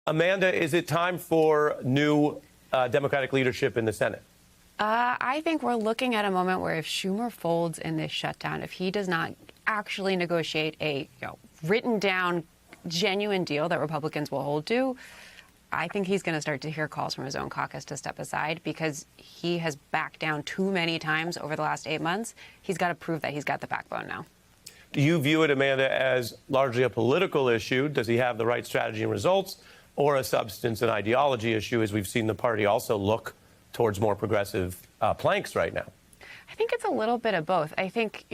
Amanda, is it time for new Democratic leadership in the Senate? I think we're looking at a moment where if Schumer folds in this shutdown, if he does not actually negotiate a written down, genuine deal that Republicans will hold to, I think he's going to start to hear calls from his own caucus to step aside because he has backed down too many times over the last 8 months. He's got to prove that he's got the backbone now. Do you view it, Amanda, as largely a political issue? Does he have the right strategy and results, or a substance and ideology issue, as we've seen the party also look towards more progressive planks right now? I think it's a little bit of both. I think,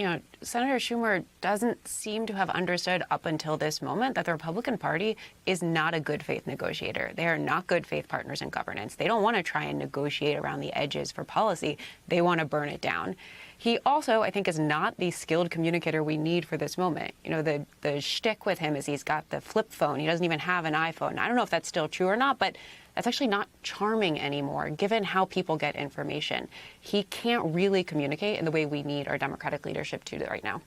Senator Schumer doesn't seem to have understood up until this moment that the Republican Party is not a good faith negotiator. They are not good faith partners in governance. They don't want to try and negotiate around the edges for policy. They want to burn it down. He also, I think, is not the skilled communicator we need for this moment. The shtick with him is he's got the flip phone. He doesn't even have an iPhone. I don't know if that's still true or not, but that's actually not charming anymore, given how people get information. He can't really communicate in the way we need our Democratic leadership to right now.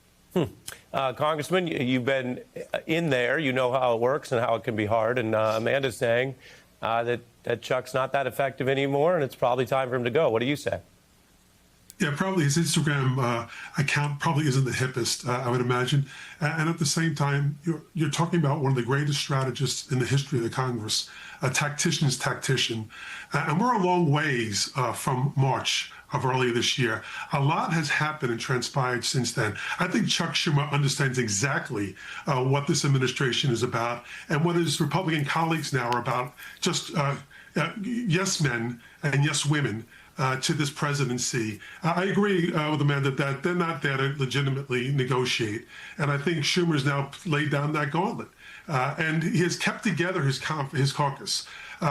Congressman, you've been in there. You know how it works and how it can be hard. And Amanda's saying that Chuck's not that effective anymore, and it's probably time for him to go. What do you say? Yeah, probably his Instagram account probably isn't the hippest, I would imagine. And at the same time, you're talking about one of the greatest strategists in the history of the Congress, a tactician's tactician. And we're a long ways from March of earlier this year. A lot has happened and transpired since then. I think Chuck Schumer understands exactly what this administration is about and what his Republican colleagues now are about, just yes men and yes women to this presidency. I agree with Amanda that they're not there to legitimately negotiate. And I think Schumer's now laid down that gauntlet. And he has kept together his caucus,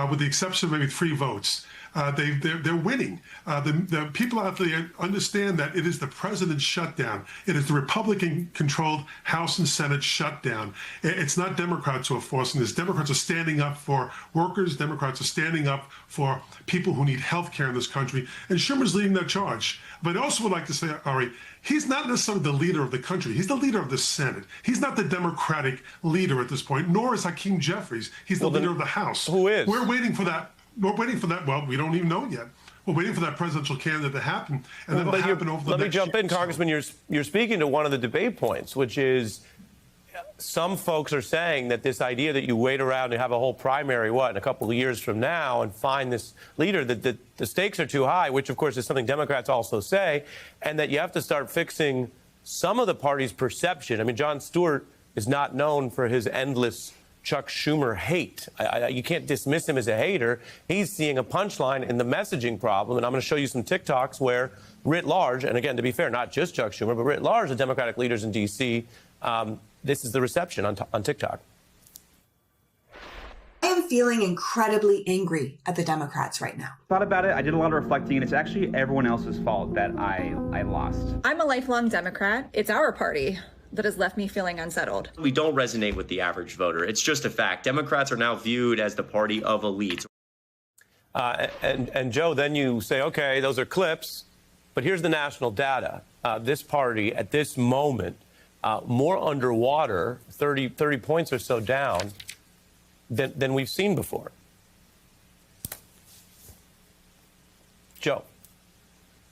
with the exception of maybe 3 votes. They're winning. The people out there understand that it is the president's shutdown. It is the Republican-controlled House and Senate shutdown. It's not Democrats who are forcing this. Democrats are standing up for workers. Democrats are standing up for people who need health care in this country. And Schumer's leading that charge. But I also would like to say, Ari, he's not necessarily the leader of the country. He's the leader of the Senate. He's not the Democratic leader at this point, nor is Hakeem Jeffries. He's the leader of the House. Who is? We're waiting for that. We're waiting for that. Well, we don't even know yet. We're waiting for that presidential candidate to happen, and that'll happen over the next year. Let me jump in, Congressman. You're speaking to one of the debate points, which is some folks are saying that this idea that you wait around to have a whole primary, in a couple of years from now, and find this leader, that the stakes are too high, which, of course, is something Democrats also say, and that you have to start fixing some of the party's perception. I mean, Jon Stewart is not known for his endless Chuck Schumer hate. You can't dismiss him as a hater. He's seeing a punchline in the messaging problem. And I'm going to show you some TikToks where writ large, and again, to be fair, not just Chuck Schumer, but writ large, the Democratic leaders in D.C., this is the reception on TikTok. I am feeling incredibly angry at the Democrats right now. Thought about it. I did a lot of reflecting, and it's actually everyone else's fault that I lost. I'm a lifelong Democrat. It's our party that has left me feeling unsettled. We don't resonate with the average voter. It's just a fact. Democrats are now viewed as the party of elites. And Joe, then you say, okay, those are clips, but here's the national data. This party at this moment, more underwater, 30 points or so down than we've seen before. Joe.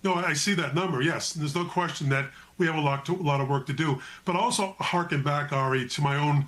No, I see that number, yes. There's no question that we have a lot of work to do. But also harken back, Ari, to my own,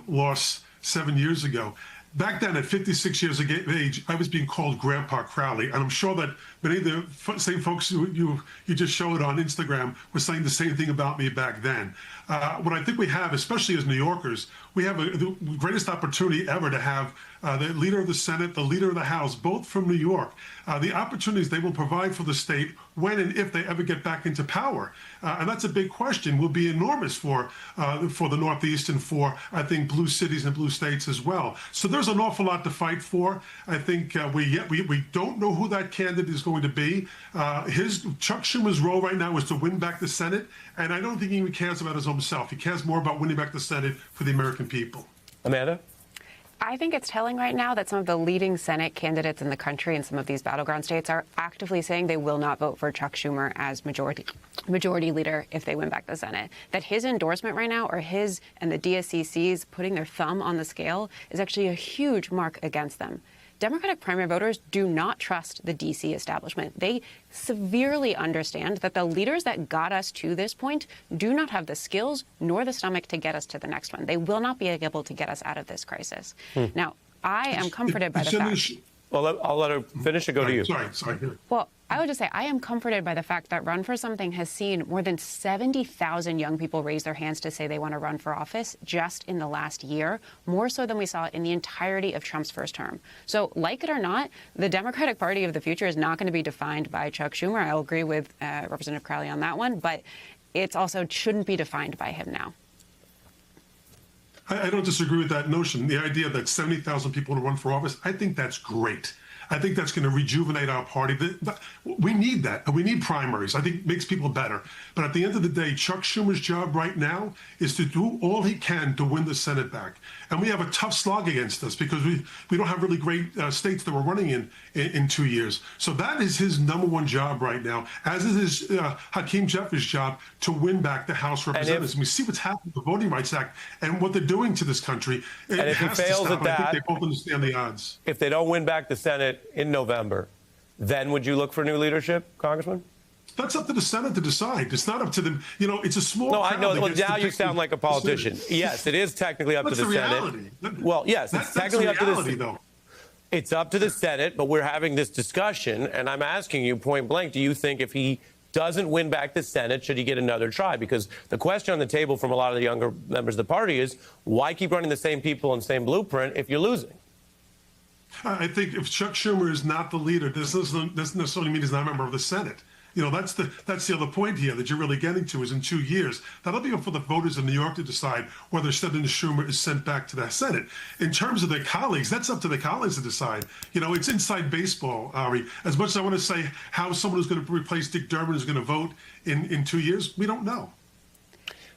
loss 7 years ago. Back then, at 56 years of age, I was being called Grandpa Crowley. And I'm sure that many of the same folks you just showed on Instagram were saying the same thing about me back then. What I think we have, especially as New Yorkers, we have the greatest opportunity ever to have the leader of the Senate, the leader of the House, both from New York. The opportunities they will provide for the state when and if they ever get back into power. And that's a big question, will be enormous for the Northeast and for, I think, blue cities and blue states as well. So there's an awful lot to fight for. I think we don't know who that candidate is going to be. Chuck Schumer's role right now is to win back the Senate, and I don't think he even cares about his own self. He cares more about winning back the Senate for the American people. Amanda? I think it's telling right now that some of the leading Senate candidates in the country in some of these battleground states are actively saying they will not vote for Chuck Schumer as majority leader if they win back the Senate. That his endorsement right now, or his and the DSCC's putting their thumb on the scale, is actually a huge mark against them. Democratic primary voters do not trust the D.C. establishment. They severely understand that the leaders that got us to this point do not have the skills nor the stomach to get us to the next one. They will not be able to get us out of this crisis. Now, I am comforted by the fact. Well, I'll let her finish and go to you. Sorry. Well, I would just say I am comforted by the fact that Run for Something has seen more than 70,000 young people raise their hands to say they want to run for office just in the last year, more so than we saw in the entirety of Trump's first term. So, like it or not, the Democratic Party of the future is not going to be defined by Chuck Schumer. I'll agree with Representative Crowley on that one, but it also shouldn't be defined by him now. I don't disagree with that notion. The idea that 70,000 people to run for office, I think that's great. I think that's going to rejuvenate our party. We need that, and we need primaries. I think it makes people better. But at the end of the day, Chuck Schumer's job right now is to do all he can to win the Senate back. And we have a tough slog against us because we don't have really great states that we're running in 2 years. So that is his number one job right now, as is Hakeem Jeffries' job to win back the House of Representatives. And we see what's happened with the Voting Rights Act and what they're doing to this country. And if he fails at that, I think they both understand the odds. If they don't win back the Senate in November, then would you look for new leadership, Congressman? That's up to the Senate to decide. It's not up to them. You know, it's a small. No, I know. crowd Well, that gets now to you pick sound like a politician. Yes, it is technically up to That's the the Senate. reality. Well, yes, it's technically up to the reality, though. It's up to the Senate, but we're having this discussion, and I'm asking you point blank, do you think if he doesn't win back the Senate, should he get another try? Because the question on the table from a lot of the younger members of the party is, why keep running the same people and same blueprint if you're losing? I think if Chuck Schumer is not the leader, this doesn't necessarily mean he's not a member of the Senate. You know, that's the other point here that you're really getting to is in 2 years. That'll be up for the voters in New York to decide whether Senator Schumer is sent back to the Senate. In terms of their colleagues, that's up to the colleagues to decide. You know, it's inside baseball, Ari. As much as I want to say how someone who's going to replace Dick Durbin is going to vote in 2 years, we don't know.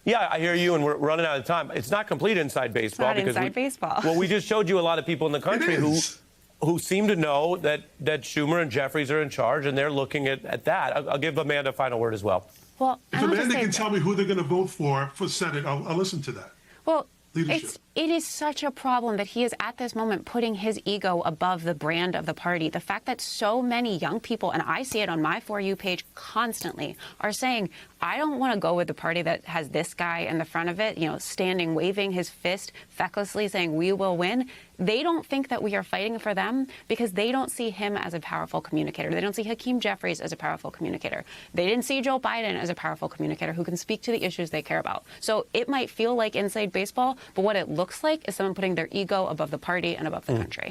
Yeah, I hear you, and we're running out of time. It's not complete inside baseball. It's not inside baseball. Well, we just showed you a lot of people in the country who seem to know that Schumer and Jeffries are in charge, and they're looking at that. I'll give Amanda a final word as well. Well, If Amanda can tell me who they're going to vote for Senate, I'll listen to that. Well, Leadership. it is such a problem that he is at this moment putting his ego above the brand of the party. The fact that so many young people, and I see it on my For You page constantly, are saying, I don't want to go with the party that has this guy in the front of it, you know, standing, waving his fist, fecklessly saying, we will win. They don't think that we are fighting for them because they don't see him as a powerful communicator. They don't see Hakeem Jeffries as a powerful communicator. They didn't see Joe Biden as a powerful communicator who can speak to the issues they care about. So it might feel like inside baseball, but what it looks like is someone putting their ego above the party and above the country.